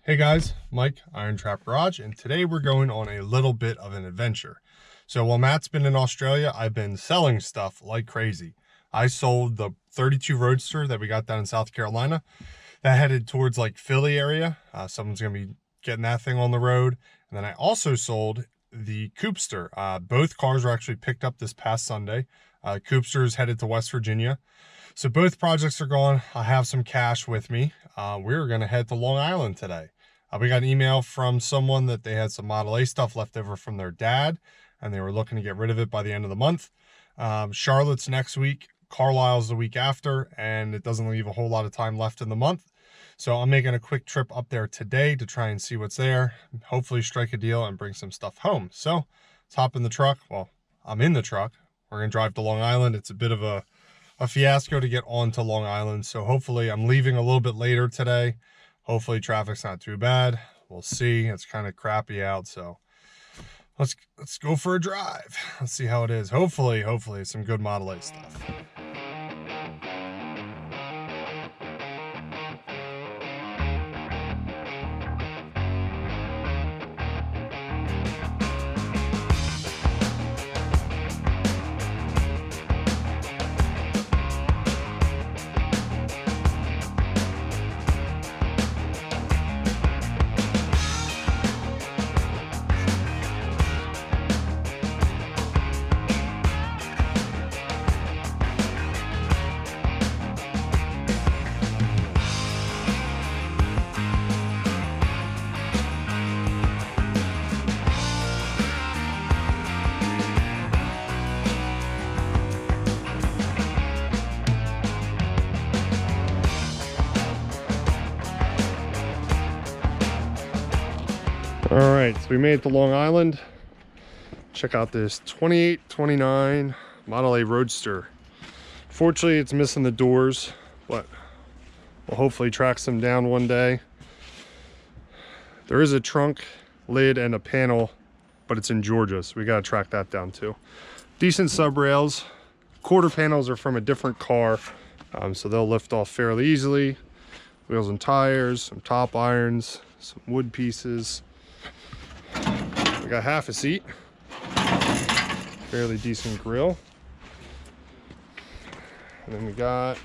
Hey guys, Mike, IronTrap Garage, and today we're going on a little bit of an adventure. So while Matt's been in Australia, I've been selling stuff like crazy. I sold the 32 Roadster that we got down in South Carolina. That headed towards like Philly area. Someone's going to be getting that thing on the road. And then I also sold the Coopster. Both cars were actually picked up this past Sunday. Coopster is headed to West Virginia. So both projects are gone. I have some cash with me. We're going to head to Long Island today. We got an email from someone that they had some Model A stuff left over from their dad, and they were looking to get rid of it by the end of the month. Charlotte's next week, Carlisle's the week after, and it doesn't leave a whole lot of time left in the month. So I'm making a quick trip up there today to try and see what's there, hopefully strike a deal and bring some stuff home. So let's hop in the truck. Well, I'm in the truck. We're going to drive to Long Island. It's a bit of a fiasco to get onto Long Island, so hopefully I'm leaving a little bit later today. Hopefully traffic's not too bad. We'll see. It's kind of crappy out, so let's go for a drive. Let's see how it is. Hopefully it's some good Model A stuff. All right, so we made it to Long Island. Check out this 2829 Model A Roadster. Fortunately, it's missing the doors, but we'll hopefully track them down one day. There is a trunk, lid, and a panel, but it's in Georgia, so we gotta track that down too. Decent sub rails. Quarter panels are from a different car, so they'll lift off fairly easily. Wheels and tires, some top irons, some wood pieces. We got half a seat, fairly decent grill, and then we got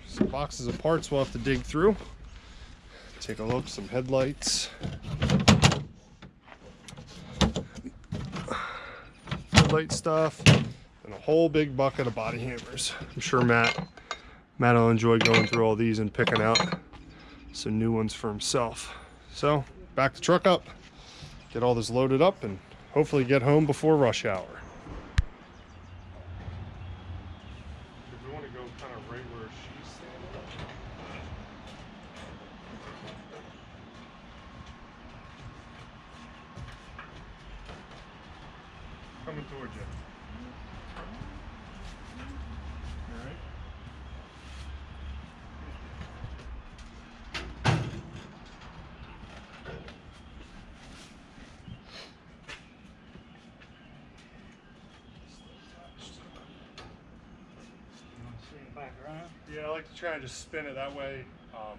some boxes of parts we'll have to dig through. Take a look, some headlights, headlight stuff, and a whole big bucket of body hammers. I'm sure Matt will enjoy going through all these and picking out some new ones for himself. So back the truck up, get all this loaded up, and hopefully get home before rush hour. We want to go kind of right where she's standing. Coming towards you. All right. Back around. Yeah, I like to try and just spin it that way. No,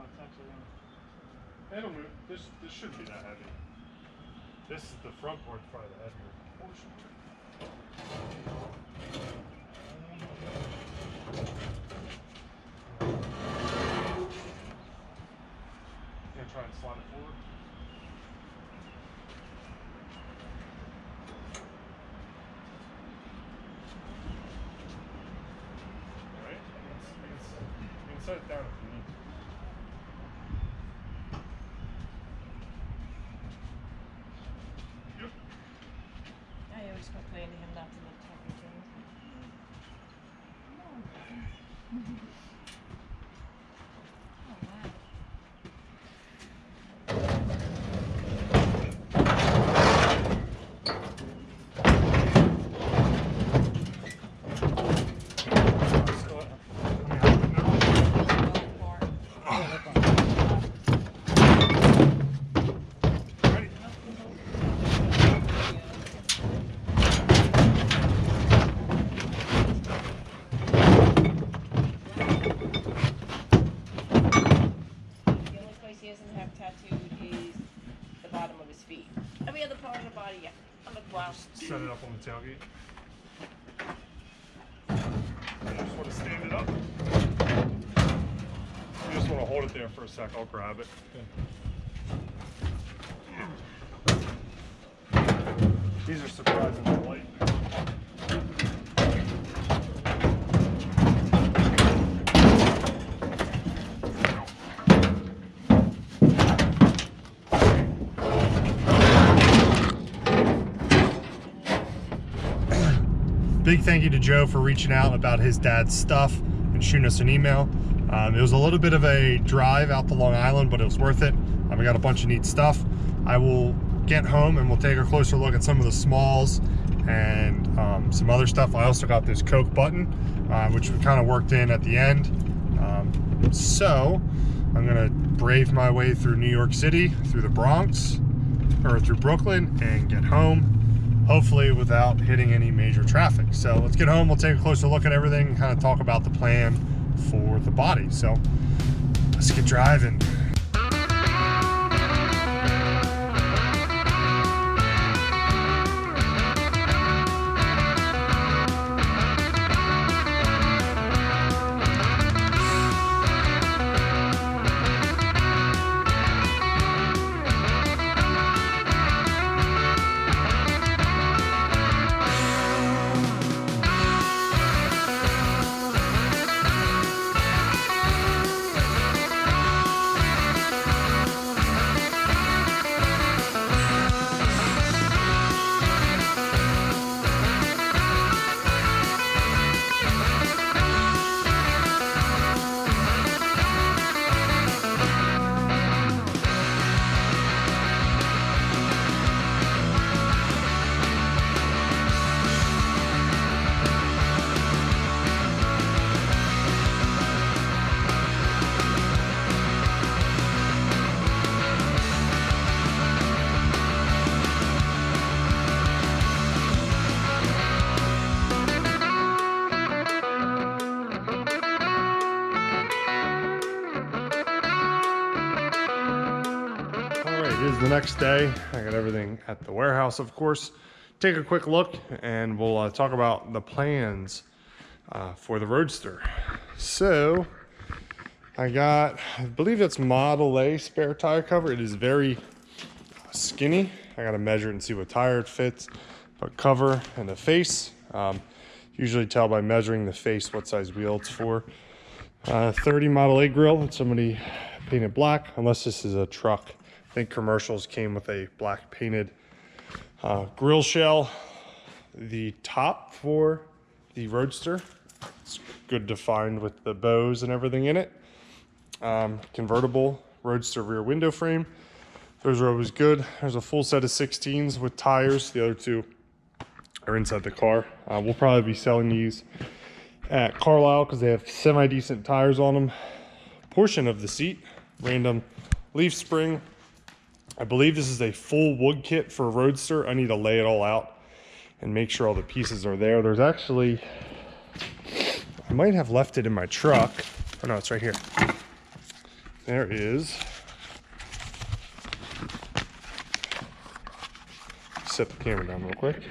it's actually It'll move. This should be that heavy. This is the front part, probably the heavier portion. Gonna try and slide it forward. You can set it down if you need to. Yep. I always complain to him not to lift heavy things. Oh, wow. tattooed is the bottom of his feet. Every other part of the body, yeah. On the blouse. Set it up on the tailgate. You just want to stand it up. You just want to hold it there for a sec. I'll grab it. These are surprisingly light. Big thank you to Joe for reaching out about his dad's stuff and shooting us an email. It was a little bit of a drive out to Long Island, but it was worth it. We got a bunch of neat stuff. I will get home and we'll take a closer look at some of the smalls and some other stuff. I also got this Coke button, which we kind of worked in at the end. So I'm gonna brave my way through New York City, through the Bronx, or through Brooklyn, and get home, hopefully without hitting any major traffic. So let's get home, we'll take a closer look at everything, and kind of talk about the plan for the body. So let's get driving. It is the next day. I got everything at the warehouse, of course. Take a quick look and we'll talk about the plans for the Roadster. So I believe it's Model A spare tire cover. It is very skinny. I gotta measure it and see what tire it fits. But cover and the face. Usually tell by measuring the face what size wheel it's for. 30 Model A grill that somebody painted black, unless this is a truck. I think commercials came with a black painted grill shell. The top for the Roadster, it's good defined with the bows and everything in it. Convertible Roadster rear window frame. Those are always good. There's a full set of 16s with tires. The other two are inside the car. We'll probably be selling these at Carlisle because they have semi-decent tires on them. Portion of the seat, random leaf spring. I believe this is a full wood kit for a Roadster. I need to lay it all out and make sure all the pieces are there. There's actually, I might have left it in my truck. Oh no, it's right here. There is, set the camera down real quick.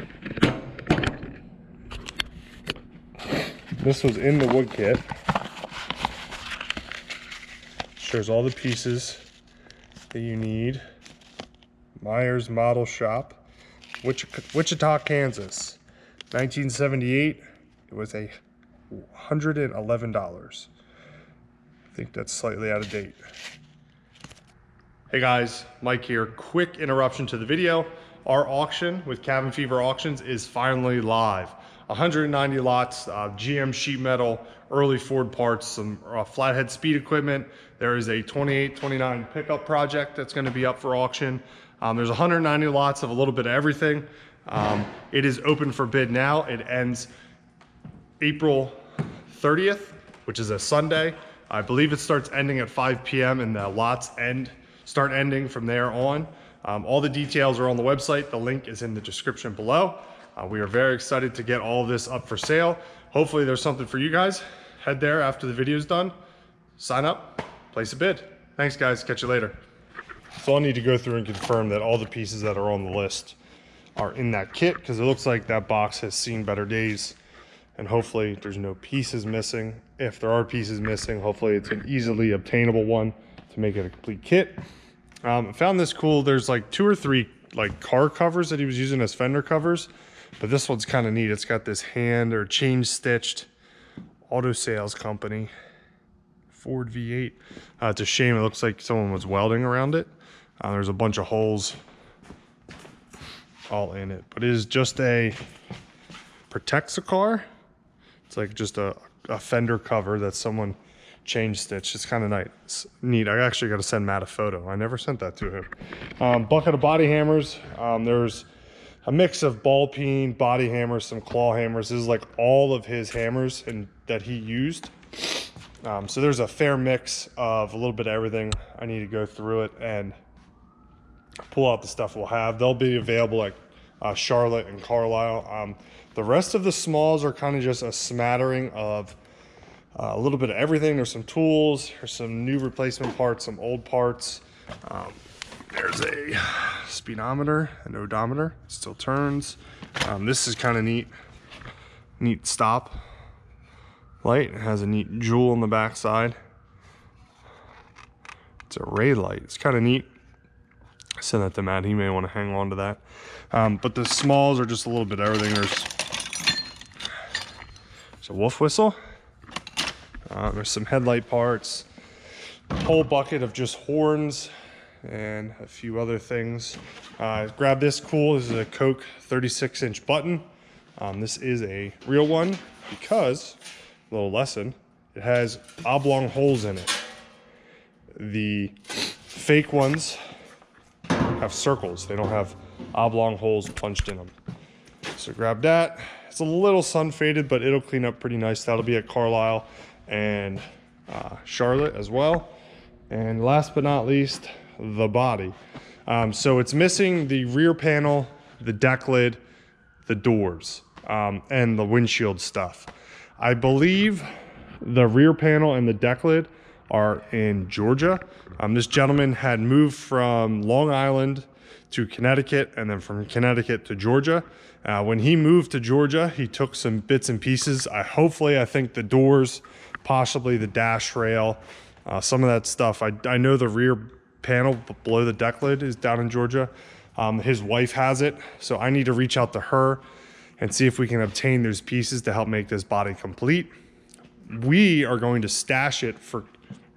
This was in the wood kit. Shows all the pieces that you need. Myers Model Shop, Wichita, Kansas, 1978. It was $111. I think that's slightly out of date. Hey guys, Mike here. Quick interruption to the video. Our auction with Cabin Fever Auctions is finally live. 190 lots, GM sheet metal, early Ford parts, some flathead speed equipment. There is a 28-29 pickup project that's going to be up for auction. There's 190 lots of a little bit of everything. It is open for bid now. It ends April 30th, which is a Sunday. I believe it starts ending at 5 p.m. and the lots start ending from there on. All the details are on the website. The link is in the description below. We are very excited to get all of this up for sale. Hopefully there's something for you guys. Head there after the video is done, sign up, place a bid. Thanks guys, catch you later. So I'll need to go through and confirm that all the pieces that are on the list are in that kit, because it looks like that box has seen better days, and hopefully there's no pieces missing. If there are pieces missing, hopefully it's an easily obtainable one to make it a complete kit. I found this cool. There's like 2 or 3 like car covers that he was using as fender covers, but this one's kind of neat. It's got this hand or chain stitched auto sales company Ford V8. It's a shame. It looks like someone was welding around it. There's a bunch of holes all in it, but it is just protects a car. It's like just a fender cover that someone chain stitched. It's kind of nice, neat. I actually got to send Matt a photo. I never sent that to him. Bucket of body hammers. There's a mix of ball peen, body hammers, some claw hammers. This is like all of his hammers that he used. So there's a fair mix of a little bit of everything. I need to go through it and pull out the stuff we'll have. They'll be available at Charlotte and Carlisle. The rest of the smalls are kind of just a smattering of a little bit of everything. There's some tools, there's some new replacement parts, some old parts. There's a speedometer, an odometer, still turns. This is kind of neat stop light. It has a neat jewel on the back side. It's a ray light. It's kind of neat. I sent that to Matt. He may want to hang on to that. But the smalls are just a little bit of everything. There's a wolf whistle. There's some headlight parts. A whole bucket of just horns and a few other things. Grab this cool. This is a Coke 36-inch button. This is a real one because, little lesson, it has oblong holes in it. The fake ones have circles. They don't have oblong holes punched in them. So grab that. It's a little sun faded, but it'll clean up pretty nice. That'll be at Carlisle and Charlotte as well. And last but not least, the body. So it's missing the rear panel, the deck lid, the doors, and the windshield stuff. I believe the rear panel and the deck lid are in Georgia. This gentleman had moved from Long Island to Connecticut, and then from Connecticut to Georgia. When he moved to Georgia, he took some bits and pieces. I think the doors, possibly the dash rail, some of that stuff. I know the rear panel below the deck lid is down in Georgia. His wife has it, so I need to reach out to her and see if we can obtain those pieces to help make this body complete. We are going to stash it for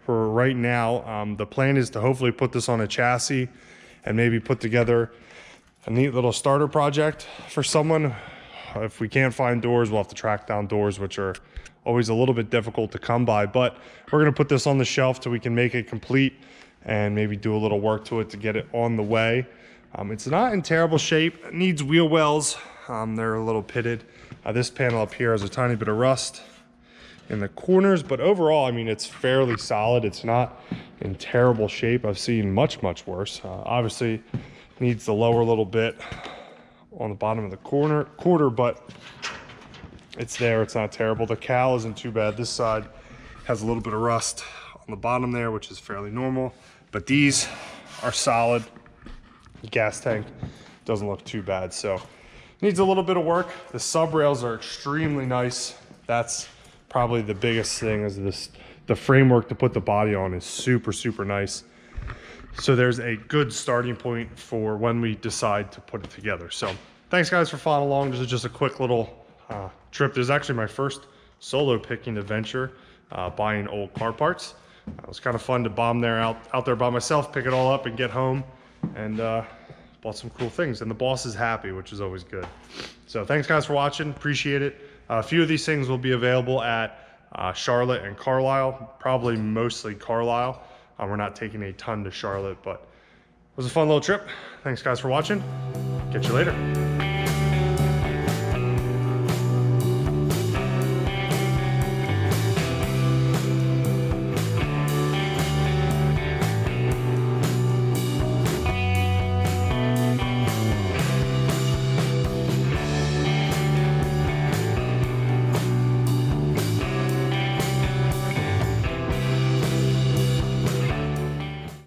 right now. The plan is to hopefully put this on a chassis and maybe put together a neat little starter project for someone. If we can't find doors, we'll have to track down doors, which are always a little bit difficult to come by. But we're gonna put this on the shelf till we can make it complete and maybe do a little work to it to get it on the way. It's not in terrible shape. It needs wheel wells. They're a little pitted. This panel up here has a tiny bit of rust in the corners, but overall, I mean, it's fairly solid. It's not in terrible shape. I've seen much worse. Obviously needs the lower little bit on the bottom of the quarter, but it's there. It's not terrible. The cowl isn't too bad. This side has a little bit of rust on the bottom there, which is fairly normal, but these are solid. The gas tank doesn't look too bad, so needs a little bit of work. The sub rails are extremely nice. That's probably the biggest thing, is the framework to put the body on is super nice. So there's a good starting point for when we decide to put it together. So thanks guys for following along. This is just a quick little trip. This is actually my first solo picking adventure, buying old car parts. It was kind of fun to bomb out there by myself, pick it all up and get home, and bought some cool things. And the boss is happy, which is always good. So thanks guys for watching, appreciate it. A few of these things will be available at Charlotte and Carlisle, probably mostly Carlisle. We're not taking a ton to Charlotte, but it was a fun little trip. Thanks guys for watching. Catch you later.